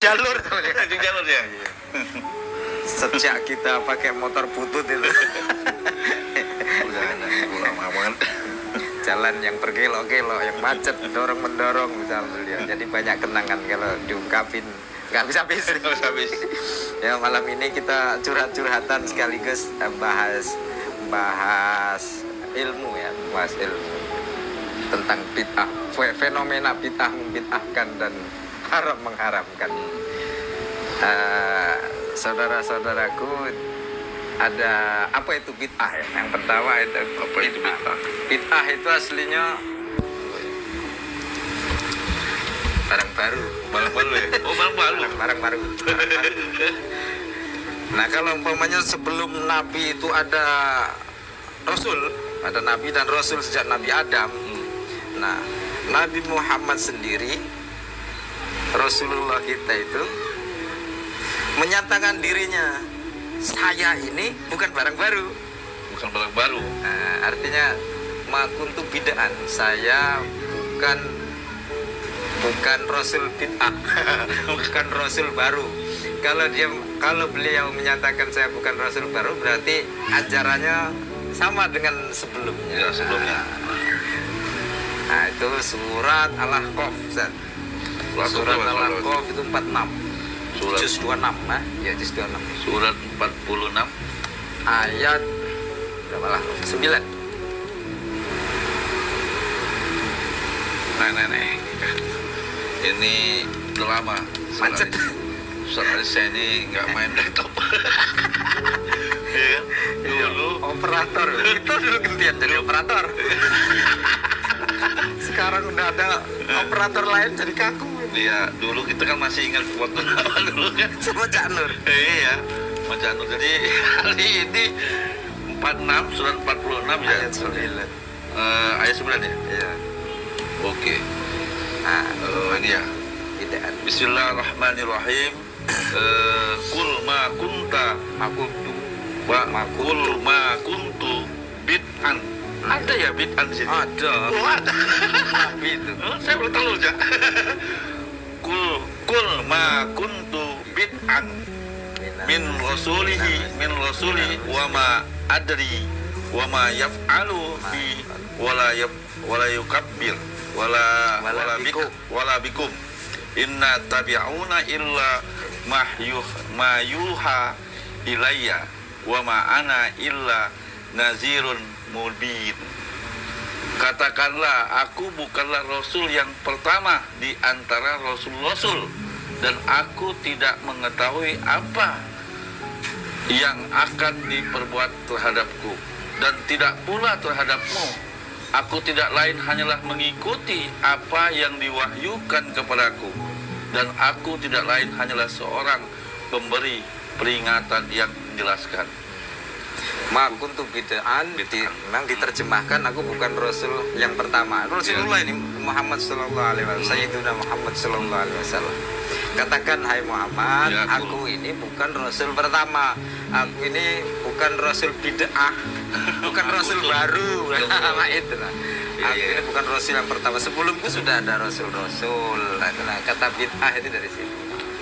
jalur. Di jalur ya. Sejak kita pakai motor butut itu. Udah lama banget. Jalan yang berkelok-kelok, yang macet, dorong-mendorong misalnya. Jadi banyak kenangan kalau diungkapin nggak bisa habis. Ya malam ini kita curhat-curhatan sekaligus bahas ilmu ya, bahas ilmu tentang bid'ah, fenomena bid'ah membid'ahkan dan haram mengharamkan. Saudara-saudaraku, ada apa itu bid'ah ya? Yang pertama itu Apa itu bid'ah? Bid'ah itu aslinya barang baru. Barang baru ya? Oh, barang baru. Barang baru. Nah, kalau umpamanya sebelum Nabi itu ada Rasul, ada Nabi dan Rasul sejak Nabi Adam. Nah, Nabi Muhammad sendiri, Rasulullah kita itu menyatakan dirinya, saya ini bukan barang baru. Bukan barang baru. Nah, artinya makuntu bid'an, saya bukan Rasul bid'ah, bukan Rasul baru. Kalau beliau menyatakan saya bukan Rasul baru, berarti ajarannya sama dengan sebelumnya. Ya, sebelumnya. Nah, itu surat Al-Ahqaf. Surat Al-Ahqaf itu 46. Juz 26, ya juz 26. Surat 46 ayat berapa lah? 9. Nah. Ini udah lama. Macet. Soalnya saya ini nggak main laptop. Iya kan? Dulu Operator. Itu dulu gantian jadi operator. Sekarang udah ada operator lain jadi kaku. Iya, dulu kita kan masih ingat waktu awal dulu kan. Sama Cak Nur. Iya, Mas Anu. Jadi hari ini 46 surat 46 ya. Ayat 9. Ayat 9 ya. Iya. Oke. Nah, Ini ya. bid'ah. Bismillahirrahmanirrahim. Kul ma kunta kul ma kuntu bid'an. Ada ya bid'an di sini? Ada. Oh, ada. Nabi itu. Saya belum tahu aja. Kul ma kuntu bid'an min rasulihi wa ma adri wa ma yaf'alu bi wala yukabbir wala bikum inna tabi'una illa ma yuha ilayya wa ma ana illa nazirun mubin. Katakanlah, aku bukanlah Rasul yang pertama di antara Rasul-Rasul, dan aku tidak mengetahui apa yang akan diperbuat terhadapku, dan tidak pula terhadapmu. Aku tidak lain hanyalah mengikuti apa yang diwahyukan kepadaku, dan aku tidak lain hanyalah seorang pemberi peringatan yang menjelaskan. Makuntu bid'an memang diterjemahkan aku bukan Rasul yang pertama. Rasulullah ini Muhammad sallallahu alaihi wasallam, Sayyidina Muhammad sallallahu alaihi wasallam. Katakan, hai Muhammad, ya, aku ini bukan Rasul pertama. Aku ini bukan Rasul bid'ah, bukan Rasul baru. Nah, itu lah. Aku ini bukan Rasul yang pertama. Sebelumku sudah ada Rasul-Rasul. Nah, kata bid'ah itu dari sini.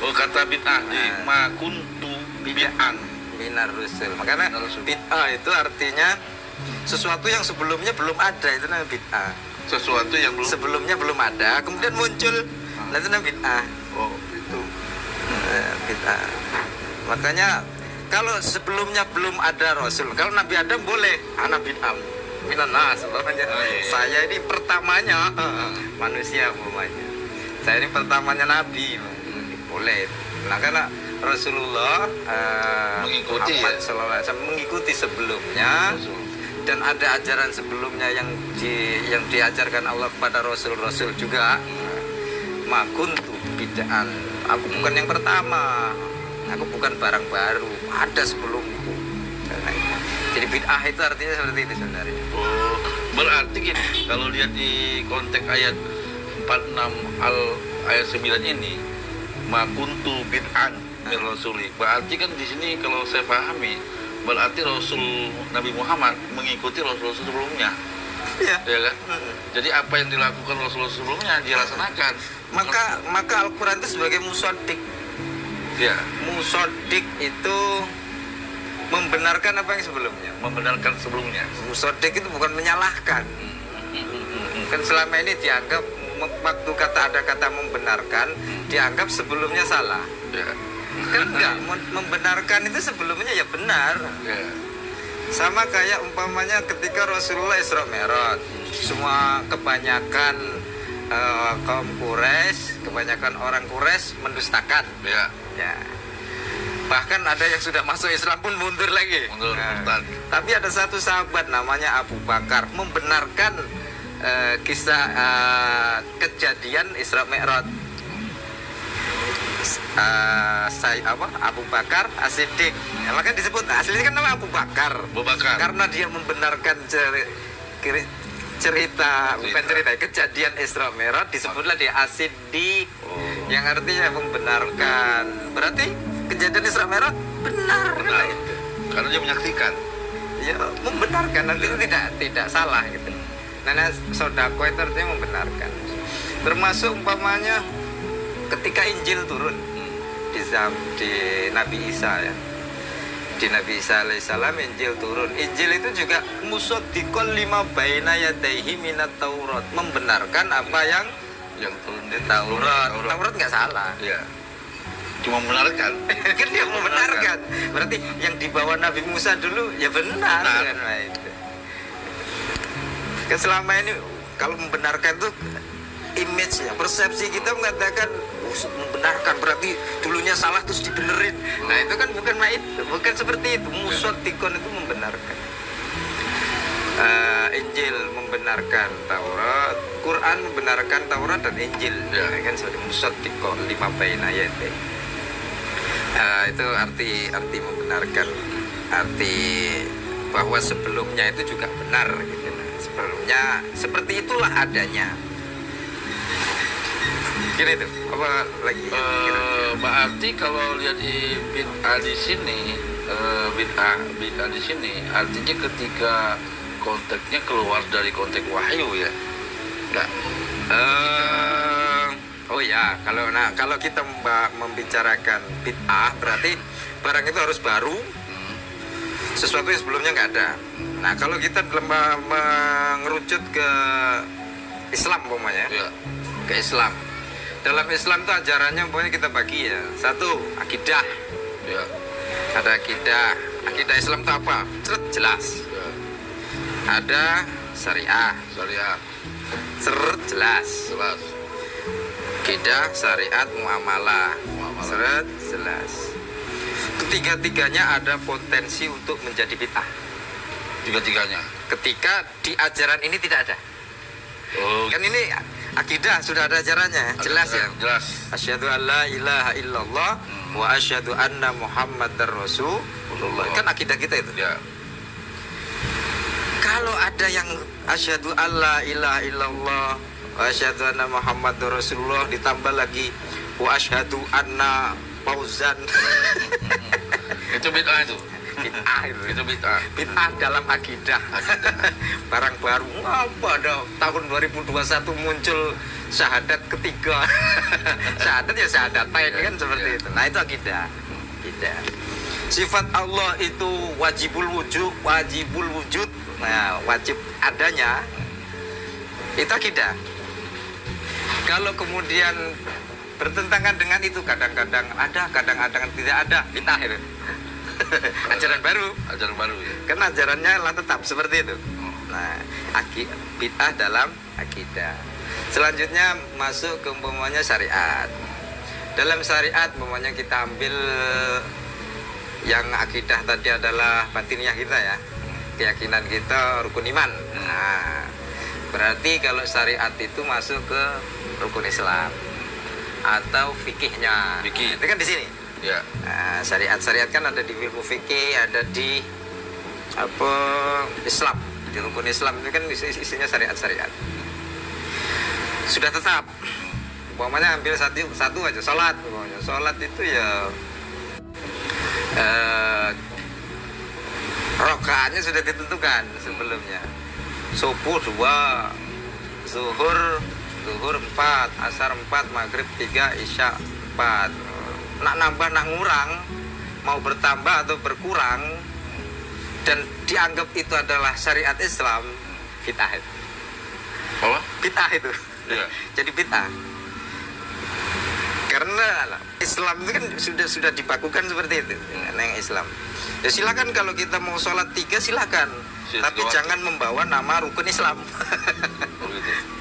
Oh, kata bid'ah di makuntu bid'an Minar Rasul. Makanya bid'ah itu artinya sesuatu yang sebelumnya belum ada, itu namanya bid'ah. Sesuatu yang sebelumnya belum ada, kemudian muncul, itu namanya bid'ah. Oh, itu Bid'ah. Makanya kalau sebelumnya belum ada Rasul, kalau Nabi Adam boleh, anak bid'ah minan nas, saya ini pertamanya manusia umpamanya. Saya ini pertamanya Nabi, boleh. Nah, karena Rasulullah mengikuti Muhammad sallallahu alaihi wasallam mengikuti sebelumnya, dan ada ajaran sebelumnya yang diajarkan Allah kepada Rasul-Rasul juga. Makuntu bid'an, aku bukan yang pertama, aku bukan barang baru, ada sebelumku. Jadi bid'ah itu artinya seperti itu sebenarnya. Oh, berarti gini, kalau lihat di konteks ayat 46 ayat 9 ini, makuntu bid'an min rasuli. Berarti kan di sini kalau saya pahami, berarti Rasul Nabi Muhammad mengikuti Rasul-Rasul sebelumnya. Iya. Ya kan? Jadi apa yang dilakukan Rasul sebelumnya dia laksanakan. Maka Al-Quran itu sebagai musaddiq. Ya, Musodik itu membenarkan apa yang sebelumnya. membenarkan sebelumnya. Musodik itu bukan menyalahkan. Kan selama ini dianggap waktu ada kata membenarkan dianggap sebelumnya salah. Ya. Kan enggak, membenarkan itu sebelumnya ya benar. Ya. Sama kayak umpamanya ketika Rasulullah Isra Mi'raj, semua kebanyakan kaum Quraisy, kebanyakan orang Quraisy mendustakan. Ya. Ya. Bahkan ada yang sudah masuk Islam pun mundur lagi. Mundur, murtad. Tapi ada satu sahabat namanya Abu Bakar membenarkan kisah kejadian Isra Mi'raj. Abu Bakar As-Siddiq. Ya, maka disebut aslinya kan nama Abu Bakar. Abu Bakar. Karena dia membenarkan kejadian Isra Mi'raj, disebutlah dia As-Siddiq. Yang artinya membenarkan. Berarti kejadian Isra Mi'raj benar. Benar. Karena dia menyaksikan. Ya, membenarkan, nanti tidak salah gitu. Nah, sodako itu artinya membenarkan. Termasuk umpamanya ketika Injil turun di Nabi Isa ya. Di Nabi Isa alaihissalam Injil turun. Injil itu juga musaddiqan lima baina yadayhi minat Taurat, membenarkan apa yang turun di Taurat. Taurat nggak salah. Ya. Cuma membenarkan. Kan dia membenarkan. Berarti yang dibawa Nabi Musa dulu ya benar. Kan, nah, itu. Kan selama ini kalau membenarkan tuh image-nya, persepsi kita mengatakan membenarkan berarti dulunya salah terus dibenerin. Nah itu kan bukan seperti itu. Musaddiqan itu membenarkan. Injil membenarkan Taurat, Quran membenarkan Taurat dan Injil. Ya. Kan seperti musaddiqan lima baina yadayhi. Itu arti membenarkan, arti bahwa sebelumnya itu juga benar gitu. Sebelumnya seperti itulah adanya. Gini tuh, apa lagi? Berarti kalau lihat di bid'ah di sini, bid'ah di sini artinya ketika konteksnya keluar dari konteks wahyu ya. Enggak. Oh ya, kalau kita membicarakan bid'ah berarti barang itu harus baru, sesuatu yang sebelumnya nggak ada. Nah kalau kita mengerucut ke Islam umpamanya, ya. Ke Islam. Dalam Islam itu ajarannya umpamanya kita bagi ya. Satu, akidah. Ya. Ada akidah. Akidah Islam itu apa? Jelas. Ya. Ada syariah. Jelas. Akidah, syariat, muamalah. Jelas. Ketiga-tiganya ada potensi untuk menjadi bid'ah. Tiga-tiganya. Ketika di ajaran ini tidak ada. Kan ini akidah sudah ada ajarannya, jelas ya. Jelas. Asyhadu alla ilaha illallah wa asyhadu anna Muhammadar Rasulullah. Kan akidah kita itu. Ya. Kalau ada yang asyhadu alla ilaha illallah wa asyhadu anna Muhammadar Rasulullah ditambah lagi wa asyhadu anna Fauzan. Itu bid'ah itu. Itu bid'ah dalam akidah. Barang baru apa ada tahun 2021 muncul syahadat ketiga. Syahadat ya syahadatain kan seperti itu. Nah itu akidah. Sifat Allah itu wajibul wujud. Nah wajib adanya itu akidah. Kalau kemudian bertentangan dengan itu kadang-kadang ada, kadang-kadang tidak ada, bid'ah itu. Ajaran baru ya. Karena ajarannya lah tetap seperti itu. Nah, bid'ah dalam akidah. Selanjutnya masuk ke umpamanya syariat. Dalam syariat umpamanya kita ambil yang akidah tadi adalah batiniah kita ya. Keyakinan kita, rukun iman. Nah, berarti kalau syariat itu masuk ke rukun Islam atau fikihnya. Itu kan di sini. Ya. Nah, syariat kan ada di ilmu fikih, ada di Islam. Di rukun Islam itu kan isinya syariat. Sudah tetap. Umpamanya ambil satu aja, sholat. Sholat itu ya rokaatnya sudah ditentukan sebelumnya. Subuh 2, zuhur 4, asar 4, maghrib 3, isya 4. nak nambah nak ngurang, mau bertambah atau berkurang, dan dianggap itu adalah syariat Islam, bid'ah itu. Apa? Bid'ah itu. Iya. Jadi bid'ah. Karena Islam itu kan sudah dibakukan seperti itu, yang Islam. Ya silakan kalau kita mau sholat 3 silakan, tapi jangan membawa nama rukun Islam.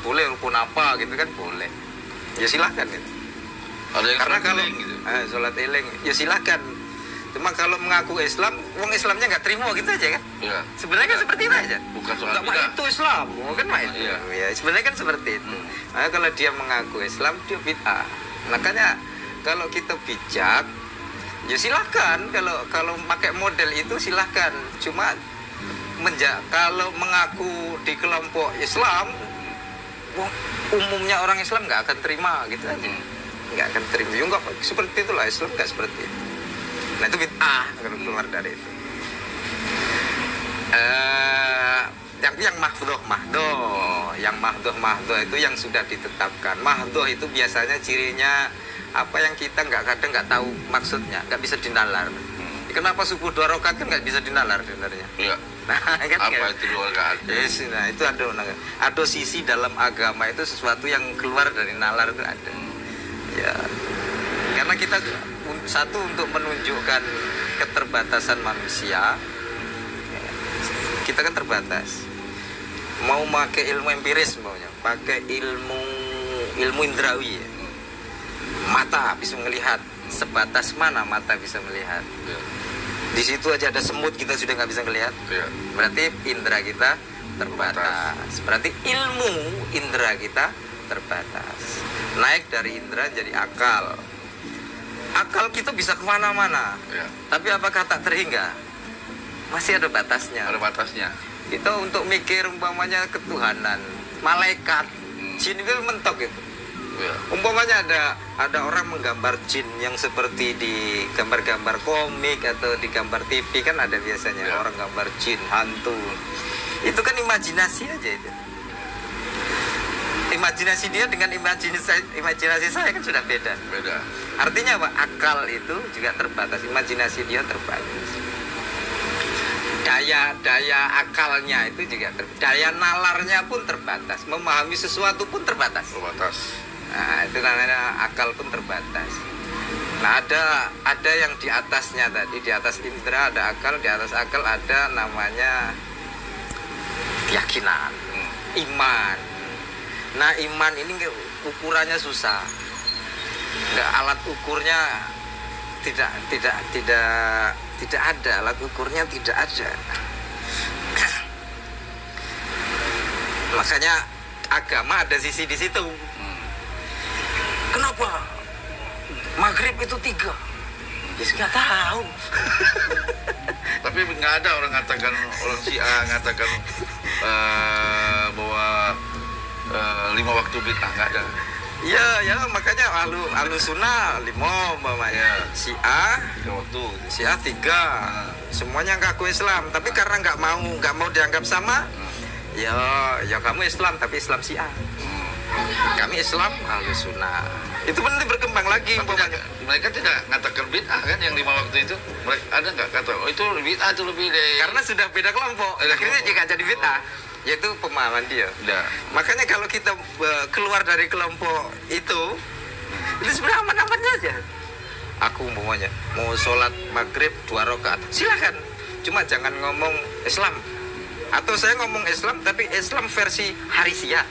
Boleh rukun apa gitu kan boleh. Ya silakan gitu. Ada yang Karena kalau gitu. sholat eling ya silakan. Cuma kalau mengaku Islam, wong Islamnya nggak terima gitu aja kan? Iya. Sebenarnya kan seperti itu aja. Bukan soal Nggak, bid'ah. itu Islam, kan mak itu. Iya. Ya sebenarnya kan seperti itu. Nah, kalau dia mengaku Islam dia bid'ah. Makanya kalau kita bijak, ya silakan. Kalau pakai model itu silakan. Cuma kalau mengaku di kelompok Islam, umumnya orang Islam nggak akan terima gitu aja. Nggak akan terima. Ya nggak seperti itulah, Islam nggak seperti itu. Nah itu bid'ah kalau keluar dari itu. Yang mahdoh itu yang sudah ditetapkan. Mahdoh itu biasanya cirinya apa yang kita kadang nggak tahu maksudnya, nggak bisa dinalar. Kenapa subuh 2 rakaat kan nggak bisa dinalar sebenarnya? Iya. Nah, kan Apa itu 2 rakaat? Yes, nah itu ada sisi dalam agama itu sesuatu yang keluar dari nalar itu ada. Ya, karena kita satu untuk menunjukkan keterbatasan manusia, kita kan terbatas. Mau pakai ilmu empiris maunya, pakai ilmu indrawi ya. Mata bisa melihat, sebatas mana mata bisa melihat. Iya. Di situ aja ada semut kita sudah nggak bisa melihat. Iya. Berarti indera kita terbatas. Berarti ilmu indera kita terbatas. Naik dari indera jadi akal. Akal kita bisa kemana-mana. Iya. Tapi apakah tak terhingga? Masih ada batasnya. Ada batasnya. Kita untuk mikir umpamanya ketuhanan, malaikat, jin itu mentok itu. Iya. Umpamanya ada orang menggambar jin yang seperti di gambar-gambar komik atau di gambar TV kan ada biasanya Ya. orang gambar jin, hantu. Itu kan imajinasi aja itu. Imajinasi dia dengan imajinasi saya kan sudah beda. Beda. Artinya apa? Akal itu juga terbatas, imajinasi dia terbatas. Daya akalnya itu juga daya nalarnya pun terbatas, memahami sesuatu pun terbatas. Terbatas. Nah, itu namanya akal pun terbatas. Nah, ada yang di atasnya tadi, di atas indera ada akal, di atas akal ada namanya keyakinan, iman. Nah, iman ini ukurannya susah. Nggak, alat ukurnya tidak ada, alat ukurnya tidak ada. Makanya agama ada sisi di situ. Kenapa maghrib itu 3? Ya nggak tahu. Tapi nggak ada orang ngatakan, orang Syiah ngatakan bahwa 5 waktu bid'ah, nggak ada. Ya makanya ahlu sunnah 5 umpamanya. Syiah 3 waktu. Syiah 3. Semuanya ngaku Islam, tapi karena nggak mau dianggap sama, ya kamu Islam tapi Islam Syiah. Kami Islam ahlu sunnah. Itu nanti berkembang lagi umpamanya. Mereka tidak ngatakan bid'ah kan yang 5 waktu itu. Mereka ada nggak kata, oh itu bid'ah itu lebih deh. Karena sudah beda kelompok. Akhirnya juga jadi bid'ah. Yaitu pemahaman dia. Udah. Makanya kalau kita keluar dari kelompok itu sebenarnya aman-aman saja. Aku umpamanya mau sholat maghrib 2 rakaat, silakan. Cuma jangan ngomong Islam. Atau saya ngomong Islam tapi Islam versi Harisia.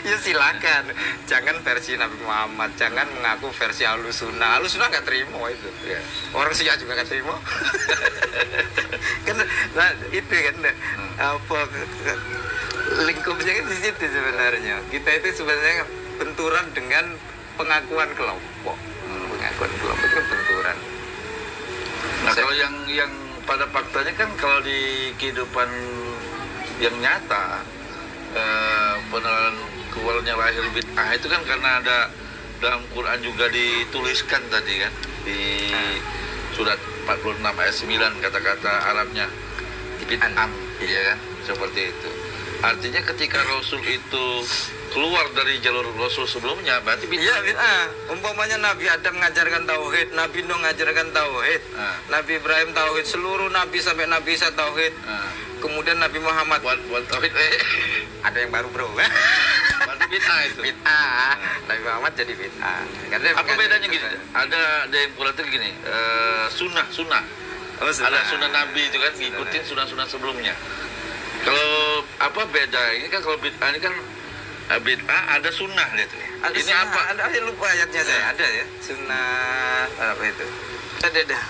Ya silakan. Jangan versi Nabi Muhammad, jangan mengaku versi Ahlus Sunnah. Ahlus Sunnah nggak terima itu. Ya. Orang Syiah juga nggak terima. Kan nah, itu kan apa lingkupnya kan di situ sebenarnya. Kita itu sebenarnya benturan dengan pengakuan kelompok. Pengakuan kelompok itu benturan. Nah, kalau yang pada faktanya kan kalau di kehidupan yang nyata penerapan keluarnya lahir bid'ah itu kan karena ada dalam Quran juga dituliskan tadi kan di surat 46 ayat 9 kata-kata Arabnya bid'ah, iya kan, seperti itu. Artinya ketika Rasul itu keluar dari jalur Rasul sebelumnya, berarti Iya bid'ah. Umpamanya Nabi Adam mengajarkan tauhid, Nabi Nuh mengajarkan tauhid, Nabi Ibrahim tauhid, seluruh nabi sampai Nabi Isa tauhid. Kemudian Nabi Muhammad buat tauhid, ada yang baru bro. berarti bid'ah itu. Bid'ah. Nabi Muhammad jadi bid'ah. Karena dia Apa mengajarkan bedanya gini? tauhid. Ada yang politik gini, sunnah. Oh, Ada sunnah Nabi itu kan, ngikutin sunnah sunnah-sebelumnya. Kalau apa beda? Ini kan kalau bid'ah ini kan bid'ah ada sunnah gitu. Ada Ini sunnah, apa? Ada lupa ayatnya saya. Ada ya. Sunnah apa itu? Ada.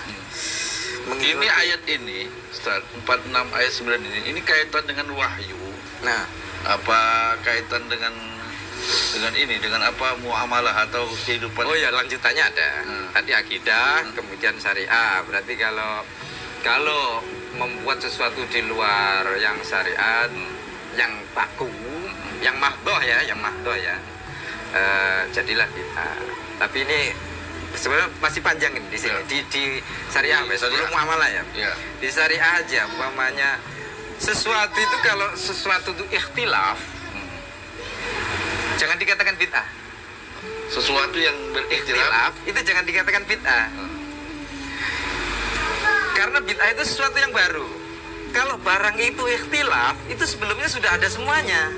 Ini ayat ini, Ustaz, 46 ayat 9 ini kaitan dengan wahyu. Nah, Apa kaitan dengan ini, dengan apa muamalah atau kehidupan? oh ya lanjutannya ada. Tadi akidah, kemudian syariah. Berarti kalau membuat sesuatu di luar yang syariat, yang baku, yang mahdoh ya, jadilah bid'ah. Tapi ini sebenarnya masih panjang ini di sini. Ya. Di syariah, Di sebelum syariah. muamalah ya. Ya. Di syariah aja, umpamanya sesuatu itu kalau sesuatu itu ikhtilaf, jangan dikatakan bid'ah. Sesuatu yang berikhtilaf. Ikhtilaf itu jangan dikatakan bid'ah. Karena bid'ah itu sesuatu yang baru. Kalau barang itu ikhtilaf, itu sebelumnya sudah ada semuanya.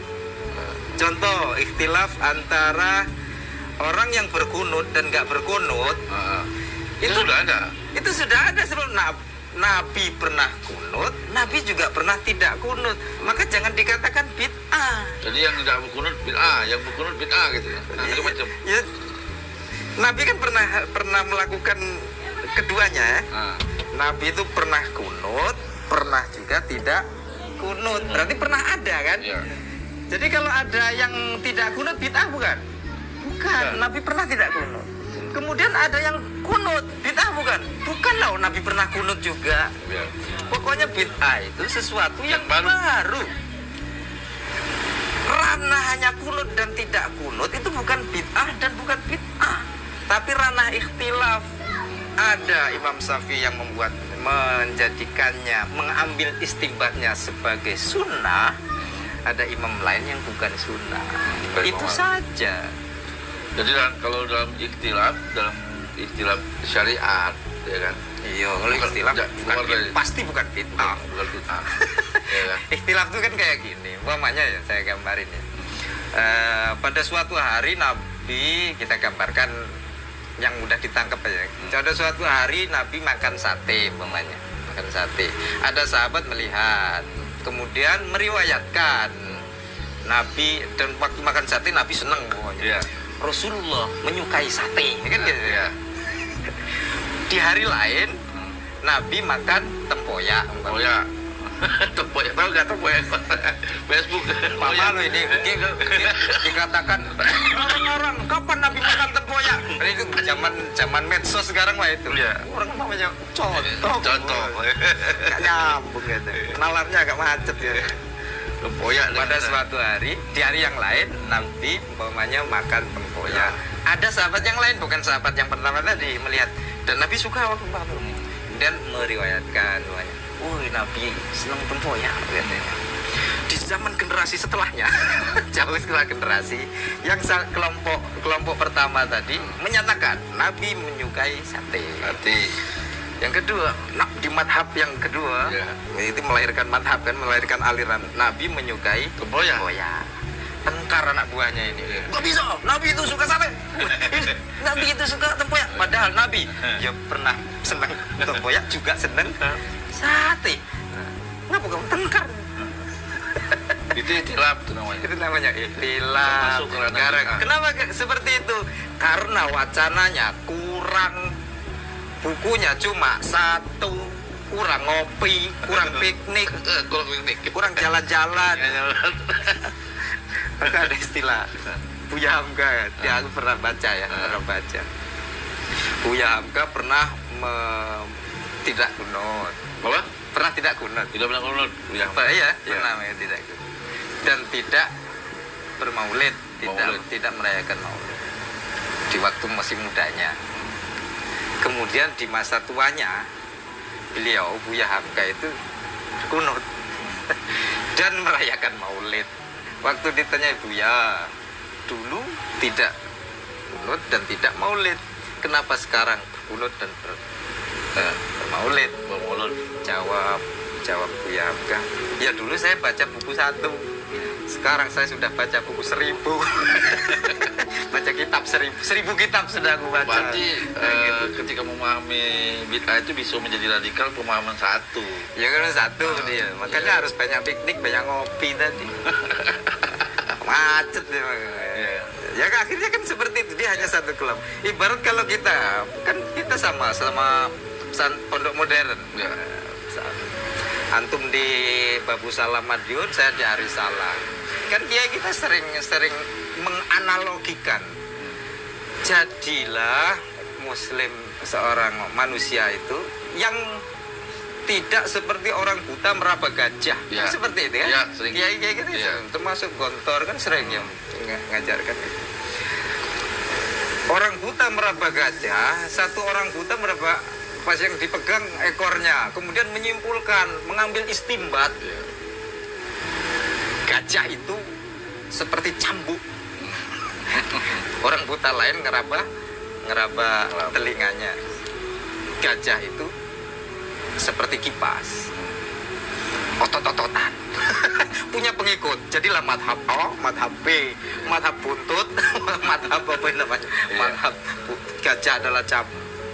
Contoh, ikhtilaf antara orang yang berkunut dan nggak berkunut, Itu sudah ada. itu sudah ada sebelum Nabi pernah kunut, Nabi juga pernah tidak kunut. Maka jangan dikatakan bid'ah. Jadi yang tidak berkunut bid'ah, yang berkunut bid'ah gitu ya. Nah, itu macam. Ya, Nabi kan pernah melakukan keduanya ya. Nabi itu pernah kunut, pernah juga tidak kunut. Berarti pernah ada kan? Ya. Jadi kalau ada yang tidak kunut bid'ah bukan? Bukan. Ya. Nabi pernah tidak kunut. Kemudian ada yang kunut, bid'ah bukan? Bukan loh, Nabi pernah kunut juga. Ya. Pokoknya bid'ah itu sesuatu yang Yang baru. Ranah hanya kunut dan tidak kunut itu bukan bid'ah dan bukan bid'ah. Tapi ranah ikhtilaf. Ada Imam Syafi'i yang menjadikannya, mengambil istimbatnya sebagai sunnah. Ada imam lain yang bukan sunnah. Baik, Itu Muhammad. saja. Jadi kalau dalam ikhtilaf syariat, ya kan? Iya, kalau Bukan- ikhtilaf ja- bukan bukan dari- pasti bukan bid'ah. Bukan bid'ah. Ya kan? Ikhtilaf itu kan kayak gini. Umpamanya ya saya gambarin ya. Pada suatu hari Nabi, kita gambarkan yang mudah ditangkap aja. Pada suatu hari Nabi makan sate umpamanya. Makan sate. Ada sahabat melihat, kemudian meriwayatkan Nabi, dan waktu makan sate Nabi senang pokoknya. Iya. Rasulullah menyukai sate, kan gitu ya. Iya. Di hari lain Nabi makan tempoyak. Oh ya. Tempoyak, tahu nggak tempoyak? Facebook. Mama lo ini dikatakan orang-orang kapan Nabi makan tempoyak? Nah, itu zaman medsos sekarang mah itu. Iya. Orang namanya contoh. Gak nyambung gitu. Nalarnya agak macet ya. Tempoyak. Pada suatu hari, di hari yang lain Nabi umpamanya makan tempoyak. Ada sahabat yang lain, bukan sahabat yang pertama tadi, melihat dan Nabi suka waktu makan. Dan meriwayatkan semuanya. Nabi senang tempoyak katanya. Di zaman generasi setelahnya, jauh setelah generasi, yang kelompok pertama tadi menyatakan Nabi menyukai sate. Yang kedua, di madhab yang kedua, Ya. itu melahirkan madhab kan, melahirkan aliran. Nabi menyukai Tempoyak. Tengkar anak buahnya ini. Gak bisa, Nabi itu suka sate. Nabi itu suka tempoyak. Padahal Nabi ya pernah senang tempoyak, juga senang sate. Kenapa kamu tengkar? Itu ikhtilaf tuh namanya. Itu namanya ikhtilaf. Termasuk ranah. Kenapa seperti itu? Karena wacananya kurang, bukunya cuma satu, kurang ngopi, kurang piknik, Kalau piknik. kurang jalan-jalan. Maka ada istilah Buya Hamka, dia aku pernah baca ya, pernah baca. Buya Hamka pernah tidak kunut. Apa? Pernah tidak kunut. Tidak pernah kunut. Ya. Iya, Ya. pernah tidak kunut. Dan tidak bermaulid, Maulid. tidak merayakan maulid di waktu masih mudanya. Kemudian di masa tuanya beliau Buya Hamka itu kunut dan merayakan maulid. Waktu ditanya Buya, dulu tidak kunut dan tidak maulid. Kenapa sekarang kunut dan bermaulid? Jawab Buya Hamka. Ya dulu saya baca buku 1. Sekarang saya sudah baca buku 1000. Baca kitab 1000 kitab sudah aku baca. Berarti ketika memahami bid'ah itu bisa menjadi radikal pemahaman satu. Ya kan satu dia. Makanya harus banyak piknik, banyak ngopi tadi. Macet dia. Ya kan, akhirnya kan seperti itu, dia hanya satu kelompok. Ibarat kalau kita kan kita sama pondok modern. Ya. Antum di Babu Salam Madiun, saya di Arisalah. Kan kita sering menganalogikan. Jadilah Muslim seorang manusia itu yang tidak seperti orang buta meraba gajah. Ya. Seperti itu kan? Ya, sering. Kiai gitu Ya. termasuk Gontor kan sering yang ngajarkan itu. Orang buta meraba gajah, satu orang buta meraba pas yang dipegang ekornya, kemudian menyimpulkan, mengambil istimbat. Ya. Gajah itu seperti cambuk. Orang buta lain ngeraba telinganya. Gajah itu seperti kipas, otot-ototan. Punya pengikut. Jadilah madhab A, madhab B, madhab buntut, madhab apa namanya? Madhab gajah adalah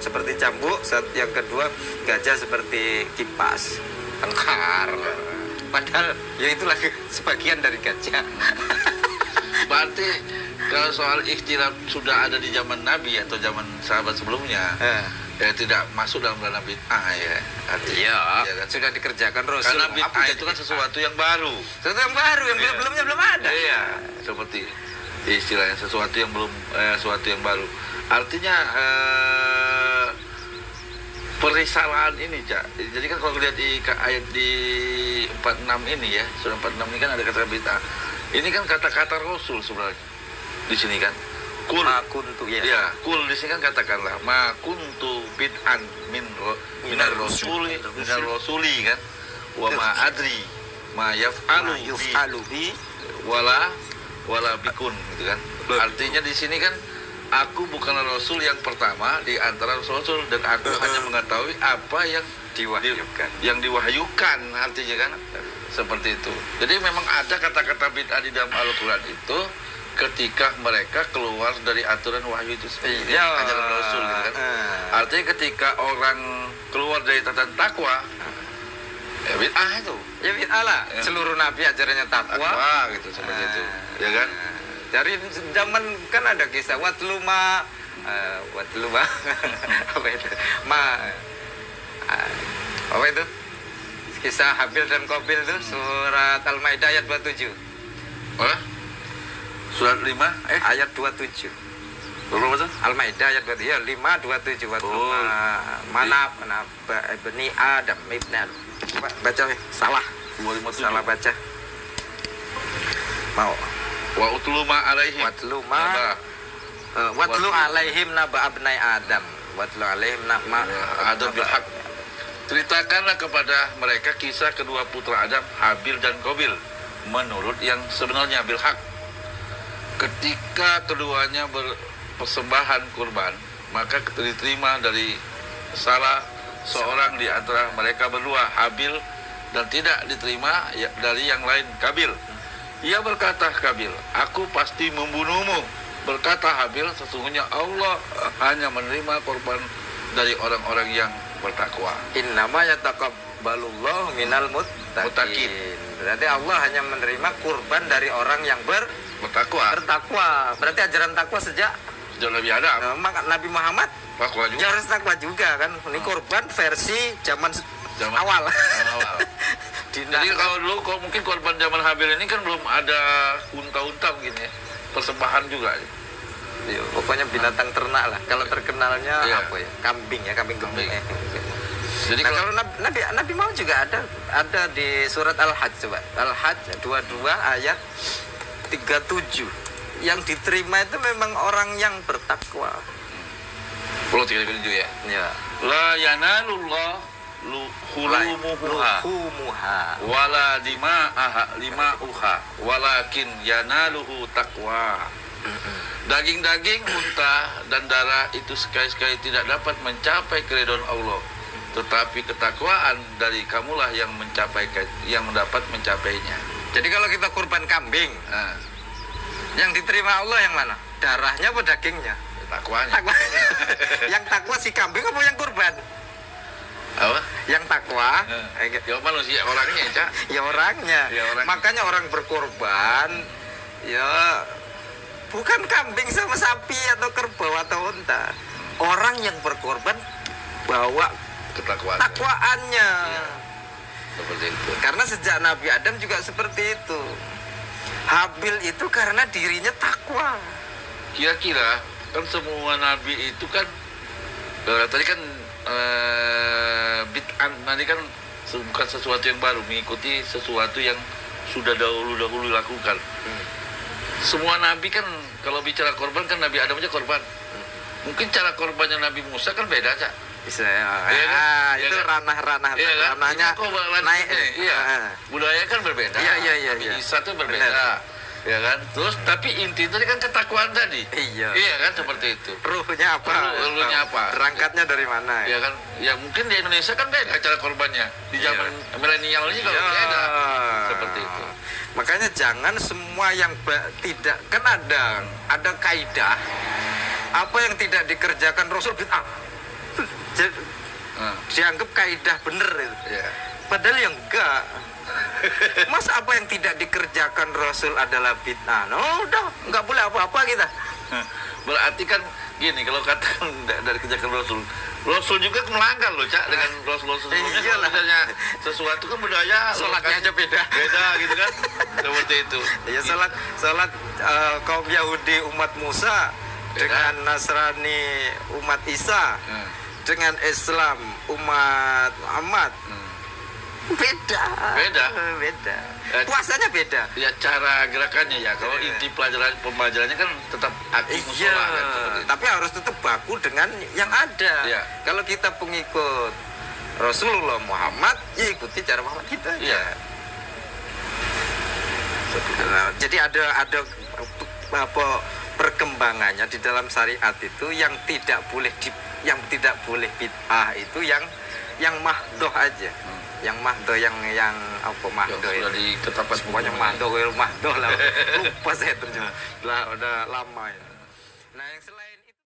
seperti cambuk. Yang kedua, gajah seperti kipas, tengkar. Padahal ya itulah sebagian dari gajah. Berarti kalau soal ikhtilaf sudah ada di zaman Nabi atau zaman sahabat sebelumnya, ya tidak masuk dalam ranah bid'ah ya. Artinya, Ya kan sudah dikerjakan Rasul. karena bid'ah itu kan sesuatu yang baru. Sesuatu yang baru yang belumnya belum ada. Iya, seperti istilahnya sesuatu yang belum sesuatu yang baru. Artinya perisalahan ini, Cak. Jadi kan kalau lihat di ayat di 46 ini ya, surah 46 ini kan ada kata bid'ah. Ini kan kata-kata Rasul sebenarnya. Di sini kan. Kul. Ma kuntu ya. Ya, kul di sini kan katakanlah ma kuntu bid'an minar rasuli kan. Wa ma adri ma yaf'alu bi wala bikun gitu kan. Artinya di sini kan aku bukanlah rasul yang pertama di antara rasul dan aku hanya mengetahui apa yang diwahyukan artinya kan seperti itu. Jadi memang ada kata-kata bid'ah di dalam Al-Qur'an itu ketika mereka keluar dari aturan wahyu itu sendiri, ajaran Rasul gitu kan. Artinya ketika orang keluar dari tatanan takwa, ya bid'ah itu. Ya bid'ah lah. Ya. Seluruh nabi ajarannya takwa gitu seperti itu. Ya kan? Dari zaman kan ada kisah watluma apa itu? Apa itu? Kisah Habil dan Qabil itu surat Al-Maidah ayat 27. Surat 5 ayat 27. Berapa tuh? Al-Maidah ayat 27. Ya 5:27 mana Ibni Adam baca salah. 257. Salah baca. Mau Wa utluma alaihim. Watlu alaihim naba abnai Adam. Watlu alaihim naba Adam bil haq. Ceritakanlah kepada mereka kisah kedua putra Adam, Habil dan Qabil, menurut yang sebenarnya bil haq. Ketika keduanya berpersembahan kurban, maka diterima dari salah seorang di antara mereka berdua, Habil, dan tidak diterima dari yang lain, Qabil. Ia berkata, Qabil, aku pasti membunuhmu. Berkata Habil, sesungguhnya Allah hanya menerima korban dari orang-orang yang bertakwa. Innama yataqabbalullahu minal muttaqin. Berarti Allah hanya menerima kurban dari orang yang bertakwa. Berarti ajaran takwa sejak Nabi Adam. Nabi Muhammad takwa juga. Harus takwa juga kan. Ini kurban versi zaman awal. Jadi kalau dulu mungkin korban zaman Habil ini kan belum ada unta-unta mungkin ya. Persembahan juga. Ya, pokoknya binatang ternak lah. Kalau terkenalnya apa ya? Kambing gemuk. Jadi kalau Nabi mau juga ada di surat Al-Hajj, coba. Al-Hajj 22 ayat 37. Yang diterima itu memang orang yang bertakwa. Kalau 37 ya. Ya. La yanalullah luhumuha wala dima'uha walakin yanaluhu taqwa. Daging-daging, unta, dan darah itu sekali-sekali tidak dapat mencapai keridhaan Allah. Tetapi ketakwaan dari kamulah yang mendapat mencapainya. Jadi kalau kita kurban kambing, Nah, yang diterima Allah yang mana? Darahnya apa dagingnya? takwanya. Takwa. Yang takwa si kambing apa yang kurban? Apa? Yang takwa, Ya manusia orangnya, Cak. ya orangnya. Ya, orangnya. Makanya orang berkorban, ya bukan kambing sama sapi atau kerbau atau unta. Orang yang berkorban bawa Ketakwaan. takwaannya. Seperti itu. Karena sejak Nabi Adam juga seperti itu. Habil itu karena dirinya takwa. Kira-kira kan semua nabi itu kan tadi kan bid'ah tadi kan bukan sesuatu yang baru, mengikuti sesuatu yang sudah dahulu dilakukan. Semua nabi kan kalau bicara korban kan Nabi Adam aja korban. Mungkin cara korbannya Nabi Musa kan beda, Cak. Bisa ya. Iya kan? Itu Iya kan? ranah-ranah Iya kan? ranahnya Ini kok bakalan naik. iya. Budaya kan berbeda. Iya. Nabi Isa tuh berbeda. Benar. Ya kan? Terus tapi inti tadi kan ketakwaan tadi. Iya. Iya kan seperti itu. Ruhnya apa? Ruhnya apa? Berangkatnya dari mana? Ya kan, ya mungkin di Indonesia kan beda cara korbannya. Di zaman milenial ini juga Iya. beda. Seperti itu. Makanya jangan semua yang tidak, kan ada kaidah apa yang tidak dikerjakan Rasul bid'ah. Dianggap kaidah bener itu. Ya. Padahal yang enggak. Masa apa yang tidak dikerjakan Rasul adalah bid'ah? No, udah nggak boleh apa-apa kita. Berarti kan gini, kalau katakan dari kerjakan Rasul juga melanggar loh, Cak, dengan Rasul-Rasul sebelumnya. Kalau Iyalah. misalnya sesuatu kan budaya Sholatnya aja beda. beda gitu kan. Seperti itu. Ya salat kaum Yahudi umat Musa dengan Nasrani umat Isa, dengan Islam umat Muhammad. Beda. Puasanya beda. Ya cara gerakannya ya. Kalau Iya. inti pembelajarannya kan tetap aktif Iya, musola kan seperti itu. tapi harus tetap baku dengan yang ada. Iya. Kalau kita pengikut Rasulullah Muhammad, ya ikuti cara Muhammad kita. Iya. Nah, jadi ada apa perkembangannya di dalam syariat itu yang tidak boleh bid'ah itu yang mahdoh aja. Yang mahdoh yang apa mahdoh Sudah itu. ditetapkan Pokoknya mahdoh lah. Lupa saya terjemah. Udah lama ya. Nah, yang selain